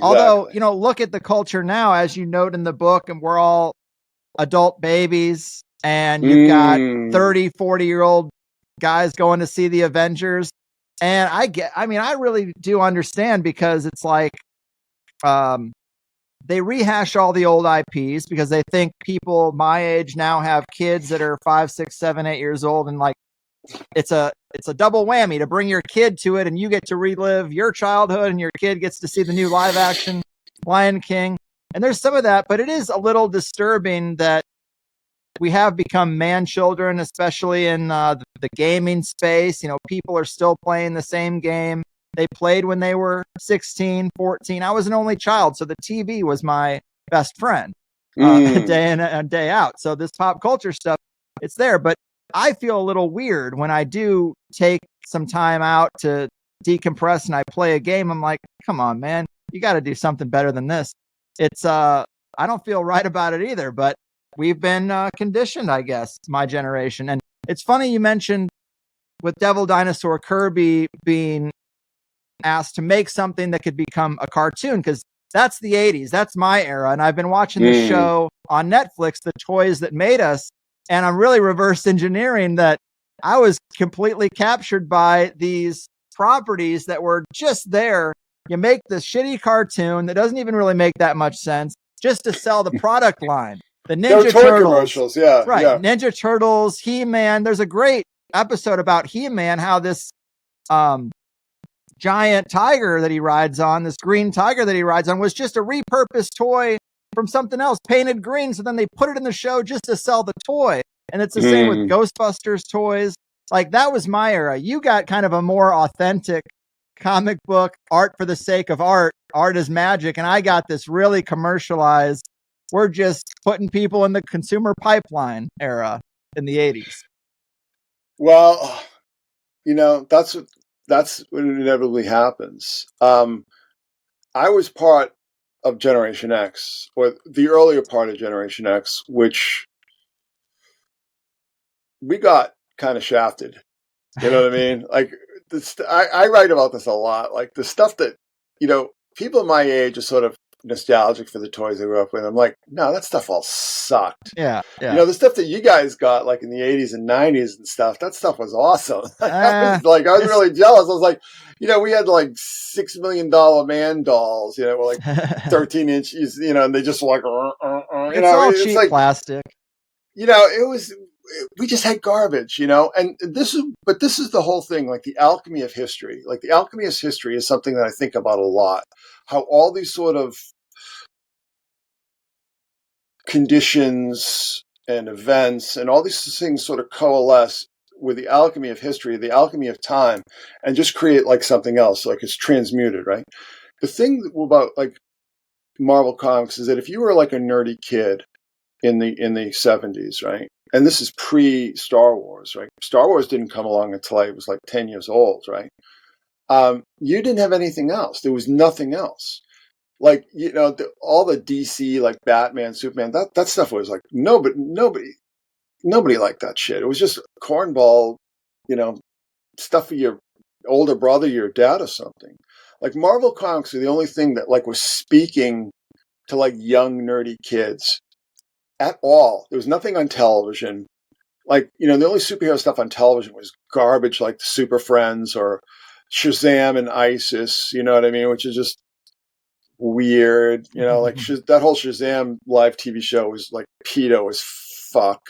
Although, Exactly. look at the culture now, as you note in the book, and we're all adult babies, and you've got 30, 40-year-old guys going to see the Avengers. And I really do understand, because it's like, they rehash all the old IPs because they think people my age now have kids that are 5, 6, 7, 8 years old, and like it's a double whammy to bring your kid to it, and you get to relive your childhood, and your kid gets to see the new live action Lion King. And there's some of that, but it is a little disturbing that we have become man children, especially in the gaming space. People are still playing the same game they played when they were 16, 14. I was an only child, so the TV was my best friend day in and day out. So this pop culture stuff, it's there. But I feel a little weird when I do take some time out to decompress and I play a game. I'm like, come on, man, you got to do something better than this. It's I don't feel right about it either, but we've been conditioned, I guess, my generation. And it's funny you mentioned with Devil Dinosaur Kirby being asked to make something that could become a cartoon, because that's the 80s. That's my era. And I've been watching the show on Netflix, The Toys That Made Us. And I'm really reverse engineering that. I was completely captured by these properties that were just there. You make this shitty cartoon that doesn't even really make that much sense just to sell the product line. The Ninja toy Turtles. Commercials, yeah. Right. Yeah. Ninja Turtles, He-Man. There's a great episode about He-Man, how this giant tiger that he rides on, this green tiger that he rides on, was just a repurposed toy from something else, painted green. So then they put it in the show just to sell the toy. And it's the same with Ghostbusters toys. Like, that was my era. You got kind of a more authentic comic book, art for the sake of art. Art is magic. And I got this really commercialized, we're just putting people in the consumer pipeline era in the 80s. Well, that's what inevitably happens. I was part of Generation X, or the earlier part of Generation X, which we got kind of shafted. You know what I mean? Like, I write about this a lot. Like, the stuff that, people my age are sort of nostalgic for the toys they grew up with. I'm like, no, that stuff all sucked. Yeah. The stuff that you guys got, like in the 80s and 90s and stuff, that stuff was awesome. I was really jealous. I was like, we had like $6 million man dolls, were like 13 inches, and they just like, it's all cheap like, plastic. We just had garbage, and this is the whole thing, like the alchemy of history. Like, the alchemy of history is something that I think about a lot. How all these sort of conditions and events and all these things sort of coalesce with the alchemy of history, the alchemy of time, and just create like something else, like it's transmuted, right? The thing about like Marvel Comics is that if you were like a nerdy kid in the 70s, right? And this is pre-Star Wars, right? Star Wars didn't come along until I was like 10 years old, right? You didn't have anything else. There was nothing else. Like, all the DC, like Batman, Superman, that stuff was like, nobody liked that shit. It was just cornball, stuff for your older brother, your dad, or something. Like, Marvel Comics are the only thing that like was speaking to like young nerdy kids at all. There was nothing on television. Like, the only superhero stuff on television was garbage, like Super Friends or Shazam and ISIS, you know what I mean? Which is just weird, like that whole Shazam live TV show was like pedo as fuck.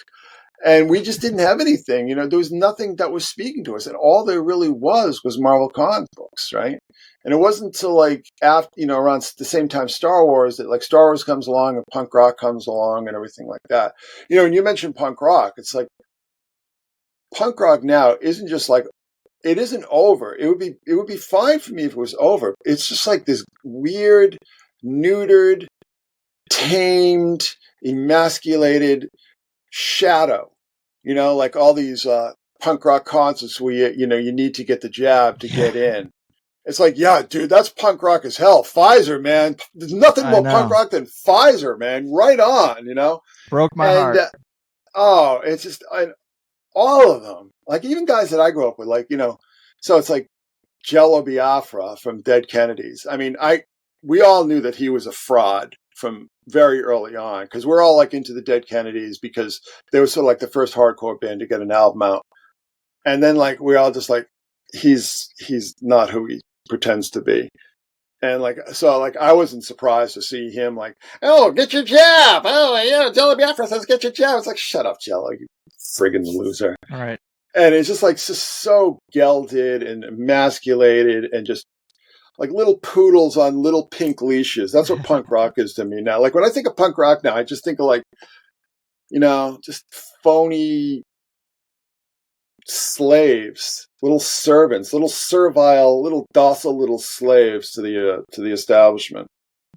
And we just didn't have anything, there was nothing that was speaking to us. And all there really was Marvel comic books, right? And it wasn't until like after, around the same time Star Wars, that like Star Wars comes along and punk rock comes along and everything like that. And you mentioned punk rock. It's like, punk rock now isn't just like, it isn't over. It would be fine for me if it was over. It's just like this weird, neutered, tamed, emasculated shadow. Like all these punk rock concerts where you need to get the jab to get in. It's like, yeah, dude, that's punk rock as hell. Pfizer, man. There's nothing more punk rock than Pfizer, man. Right on, Broke my heart. It's just all of them. Like, even guys that I grew up with, like, so it's like Jello Biafra from Dead Kennedys. I mean, we all knew that he was a fraud from very early on, because we're all like into the Dead Kennedys, because they were sort of like the first hardcore band to get an album out. And then like we all just like, he's not who he pretends to be. And like, so like, I wasn't surprised to see him like, oh, get your jab. Oh, yeah, Jello Biafra says get your jab. It's like, shut up, Jello, you friggin' loser. All right. And it's just like, just so gelded and emasculated and just like little poodles on little pink leashes. That's what punk rock is to me now. Like when I think of punk rock now, I just think of like, just phony slaves, little servants, little servile, little docile little slaves to the establishment.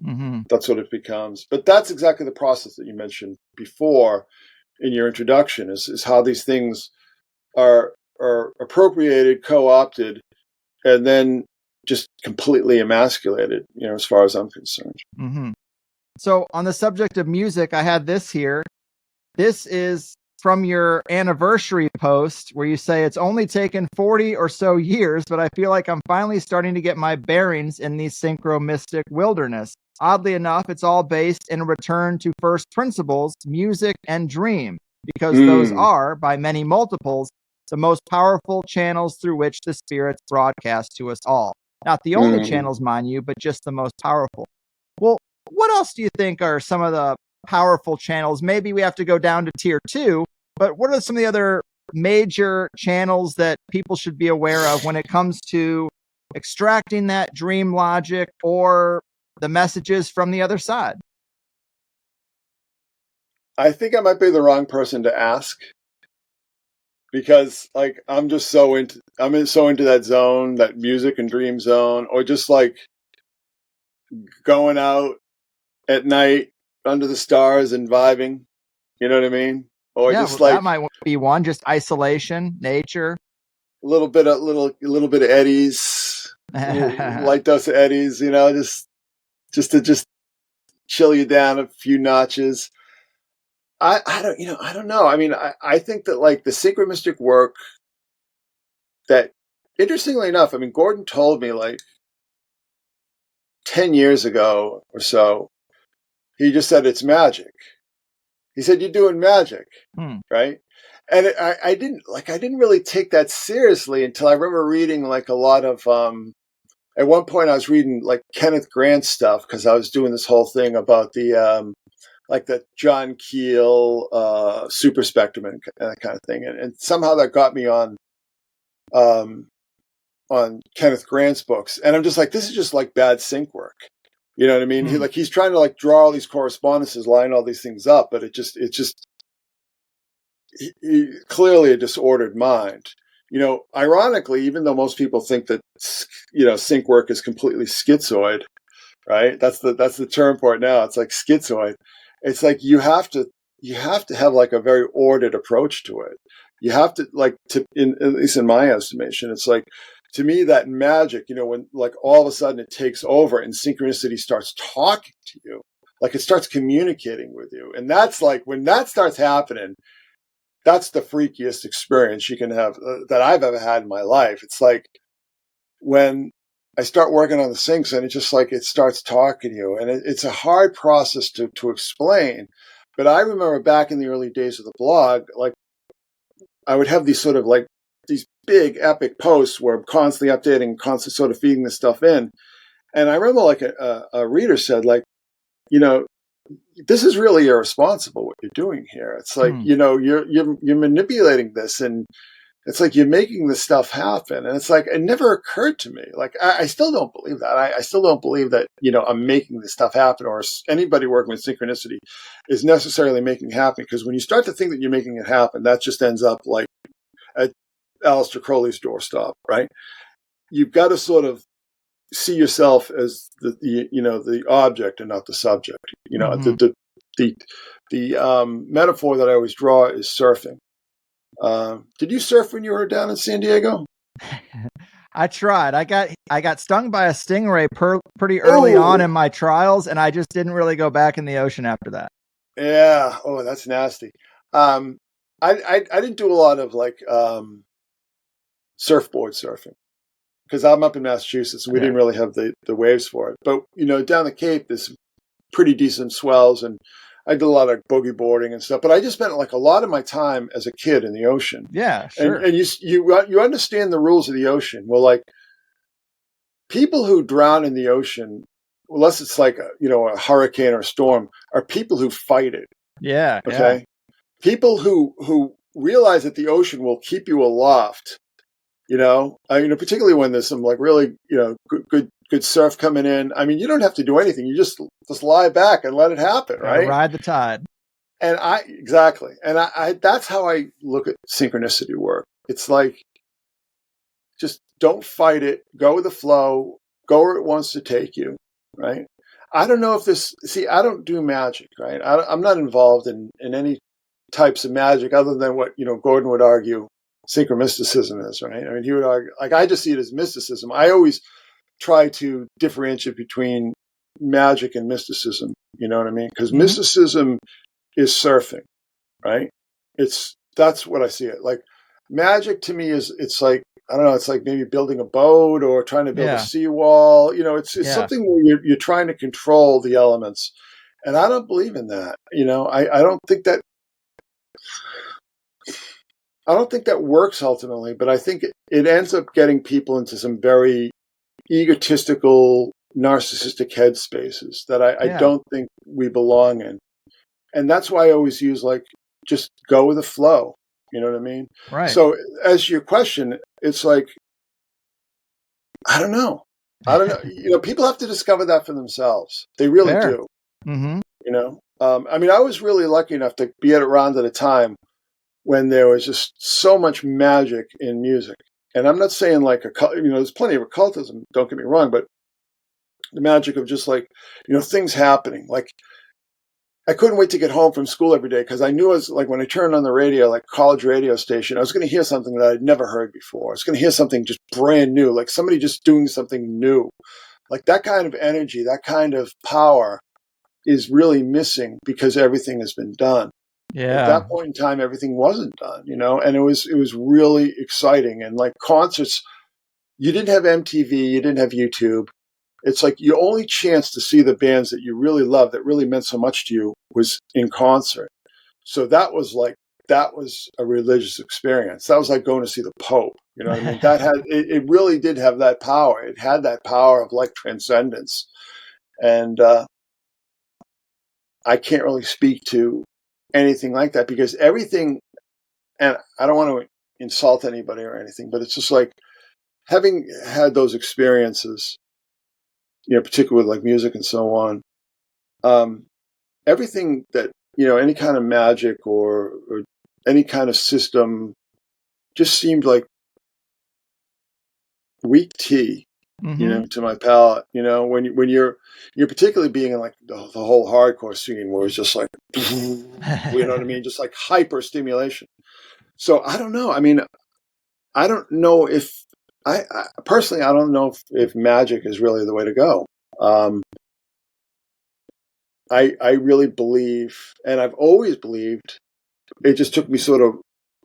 Mm-hmm. That's what it becomes. But that's exactly the process that you mentioned before in your introduction, is how these things are appropriated, co-opted, and then just completely emasculated, as far as I'm concerned. Mm-hmm. So on the subject of music, I had this here. This is from your anniversary post where you say it's only taken 40 or so years, but I feel like I'm finally starting to get my bearings in the synchromystic wilderness. Oddly enough, it's all based in a return to first principles, music and dream, because those are, by many multiples, the most powerful channels through which the spirits broadcast to us all. Not the only channels, mind you, but just the most powerful. Well, what else do you think are some of the powerful channels? Maybe we have to go down to tier 2, but what are some of the other major channels that people should be aware of when it comes to extracting that dream logic or the messages from the other side? I think I might be the wrong person to ask, because like I'm so into that zone, that music and dream zone, or just like going out at night under the stars and vibing. You know what I mean? Or Yeah, just well, like that might be one, just isolation, nature. a little bit of eddies, light dose of eddies. Just to chill you down a few notches. I don't know. I mean, I think that like the synchromistic work that, interestingly enough, I mean, Gordon told me like 10 years ago or so, he just said, it's magic. He said, you're doing magic, right? And I didn't really take that seriously until I remember reading like a lot of, at one point I was reading like Kenneth Grant stuff, because I was doing this whole thing about the, like the John Keel super spectrum and that kind of thing. And somehow that got me um, on Kenneth Grant's books. And I'm just like, this is just like bad sync work. You know what I mean? He's trying to like draw all these correspondences, line all these things up, but it's just clearly a disordered mind. Ironically, even though most people think that, sync work is completely schizoid, right? That's the term for it now. It's like schizoid. It's like you have to have like a very ordered approach to it. You have to like at least in my estimation, it's like, to me, that magic, when like all of a sudden it takes over and synchronicity starts talking to you, like it starts communicating with you. And that's like, when that starts happening, that's the freakiest experience you can have that I've ever had in my life. It's like when I start working on the syncs and it's just like it starts talking to you, and it's a hard process to explain. But I remember back in the early days of the blog, like I would have these sort of like these big epic posts where I'm constantly updating, constantly sort of feeding this stuff in. And I remember like a reader said, like, this is really irresponsible what you're doing here. It's like, you're manipulating this, and it's like you're making this stuff happen. And it's like, it never occurred to me. Like, I still don't believe that. I still don't believe that, I'm making this stuff happen, or anybody working with synchronicity is necessarily making it happen. Because when you start to think that you're making it happen, that just ends up like at Aleister Crowley's doorstop, right? You've got to sort of see yourself as the object and not the subject. The metaphor that I always draw is surfing. Did you surf when you were down in San Diego? I tried. I got stung by a stingray pretty early on in my trials, and I just didn't really go back in the ocean after that. Yeah. Oh, that's nasty. I didn't do a lot of like surfboard surfing, because I'm up in Massachusetts and we didn't really have the waves for it. But, down the Cape, there's pretty decent swells, and I did a lot of boogie boarding and stuff. But I just spent like a lot of my time as a kid in the ocean. Yeah, sure. And you understand the rules of the ocean. Well, like people who drown in the ocean, unless it's like a hurricane or a storm, are people who fight it. Yeah. Okay. Yeah. People who realize that the ocean will keep you aloft. Particularly when there's some like really, good surf coming in. I mean, you don't have to do anything. You just lie back and let it happen, Gotta right? ride the tide. And exactly. And I that's how I look at synchronicity work. It's like, just don't fight it. Go with the flow. Go where it wants to take you, right? I don't know if I don't do magic, right? I'm not involved in any types of magic other than what, Gordon would argue Synchomysticism is, right? I mean, he would argue, like, I just see it as mysticism. I always try to differentiate between magic and mysticism. You know what I mean? Because mysticism is surfing, right? That's what I see it. Like magic to me it's like, I don't know, it's like maybe building a boat or trying to build a seawall. It's something where you're trying to control the elements. And I don't believe in that. I don't think that works ultimately, but I think it ends up getting people into some very egotistical, narcissistic headspaces that I don't think we belong in. And that's why I always use like, just go with the flow. You know what I mean? Right. So as your question, it's like, I don't know. People have to discover that for themselves. They really do. Mm-hmm. I mean, I was really lucky enough to be around at a time when there was just so much magic in music. And I'm not saying like there's plenty of occultism, don't get me wrong, but the magic of just like, things happening. Like I couldn't wait to get home from school every day because I knew like when I turned on the radio, like college radio station, I was going to hear something that I'd never heard before. I was going to hear something just brand new, like somebody just doing something new. Like that kind of energy, that kind of power is really missing because everything has been done. Yeah. At that point in time, everything wasn't done, and it was really exciting. And like concerts, you didn't have MTV, you didn't have YouTube. It's like your only chance to see the bands that you really love, that really meant so much to you, was in concert. So that was a religious experience. That was like going to see the Pope. You know what I mean? It really did have that power. It had that power of like transcendence. And I can't really speak to anything like that because everything, and I don't want to insult anybody or anything, but it's just like having had those experiences, particularly with like music and so on. Everything that, any kind of magic or any kind of system just seemed like weak tea, to my palate. When you're particularly being in like the whole hardcore scene where it's just like, you know what I mean? Just like hyper stimulation. So I don't know. I mean, I don't know if I personally, I don't know if magic is really the way to go. I really believe, and I've always believed, it just took me sort of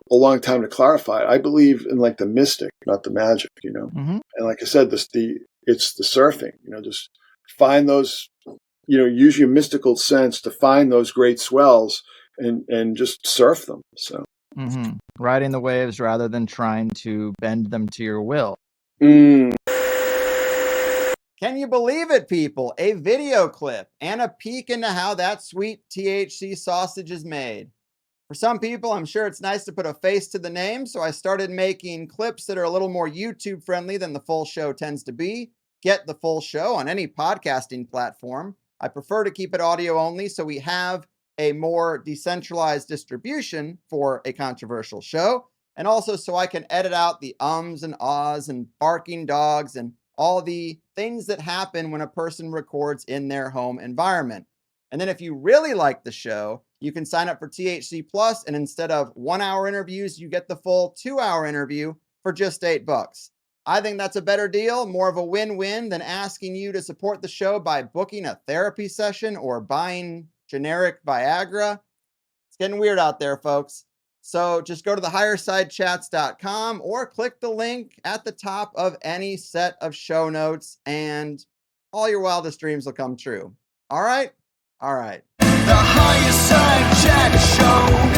a long time to clarify it. I believe in like the mystic, not the magic, And like I said, it's the surfing, just find those, use your mystical sense to find those great swells and just surf them. So riding the waves rather than trying to bend them to your will. Can you believe it, people? A video clip and a peek into how that sweet THC sausage is made. For some people, I'm sure it's nice to put a face to the name, so I started making clips that are a little more YouTube friendly than the full show tends to be. Get the full show on any podcasting platform. I prefer to keep it audio only, so we have a more decentralized distribution for a controversial show, and also so I can edit out the ums and ahs and barking dogs and all the things that happen when a person records in their home environment. And then if you really like the show, you can sign up for THC Plus, and instead of 1 hour interviews, you get the full 2 hour interview for just $8. I think that's a better deal, more of a win-win than asking you to support the show by booking a therapy session or buying generic Viagra. It's getting weird out there, folks. So just go to the highersidechats.com or click the link at the top of any set of show notes, and all your wildest dreams will come true. All right? All right. The Higherside Chat Show.